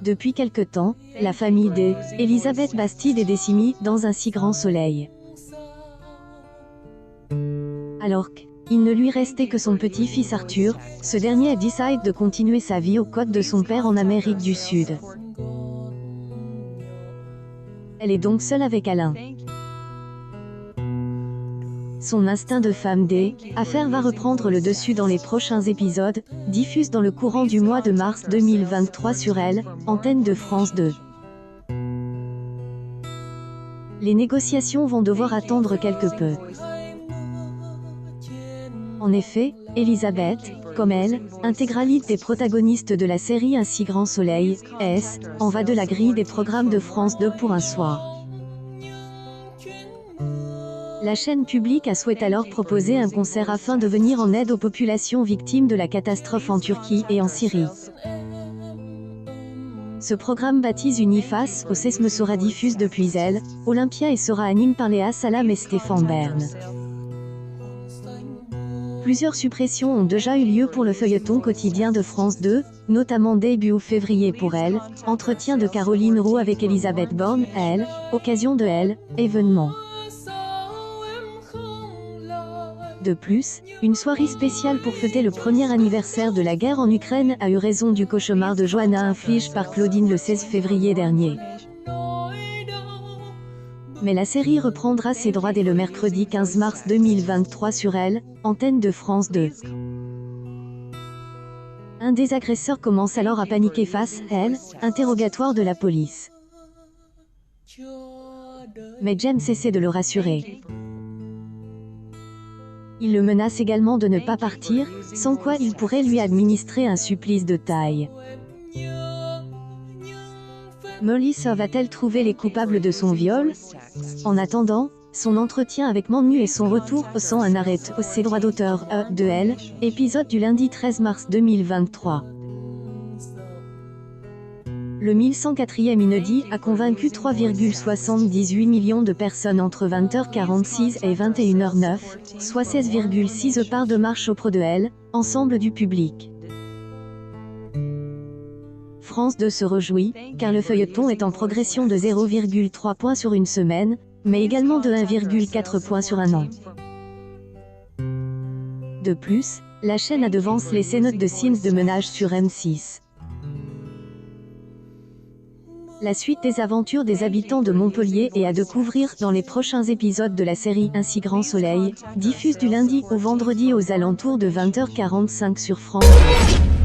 Depuis quelque temps, la famille de Elisabeth Bastide est décimée dans un si grand soleil. Alors qu'il ne lui restait que son petit-fils Arthur, ce dernier décide de continuer sa vie aux côtes de son père en Amérique du Sud. Elle est donc seule avec Alain. Son instinct de femme des affaires va reprendre le dessus dans les prochains épisodes, diffusés dans le courant du mois de mars 2023 sur Elle, antenne de France 2. Les négociations vont devoir attendre quelque peu. En effet, Elisabeth, comme elle, intégraliste des protagonistes de la série Un si grand soleil, en va de la grille des programmes de France 2 pour un soir. La chaîne publique a souhaité alors proposer un concert afin de venir en aide aux populations victimes de la catastrophe en Turquie et en Syrie. Ce programme baptisé Uniface au sisme sera diffusé depuis Elle, Olympia et sera animé par Léa Salam et Stéphane Bern. Plusieurs suppressions ont déjà eu lieu pour le feuilleton quotidien de France 2, notamment début février pour Elle, entretien de Caroline Roux avec Elisabeth Borne, Elle, occasion de Elle, événement. De plus, une soirée spéciale pour fêter le premier anniversaire de la guerre en Ukraine a eu raison du cauchemar de Johanna infligé par Claudine le 16 février dernier. Mais la série reprendra ses droits dès le mercredi 15 mars 2023 sur Elle, antenne de France 2. Un des agresseurs commence alors à paniquer face à Elle, interrogatoire de la police. Mais James essaie de le rassurer. Il le menace également de ne pas partir, sans quoi il pourrait lui administrer un supplice de taille. Melissa va-t-elle trouver les coupables de son viol? En attendant, son entretien avec Manu et son retour sans un arrêt au ses droits d'auteur de Elle, épisode du lundi 13 mars 2023. Le 1104e inédit a convaincu 3,78 millions de personnes entre 20h46 et 21h09, soit 16,6 parts de marche auprès de Elle, ensemble du public. France 2 se réjouit, car le feuilleton est en progression de 0,3 points sur une semaine, mais également de 1,4 points sur un an. De plus, la chaîne a devance les scénotes de Sims de ménage sur M6. La suite des aventures des habitants de Montpellier est à découvrir dans les prochains épisodes de la série Un si grand soleil, diffuse du lundi au vendredi aux alentours de 20h45 sur France 2.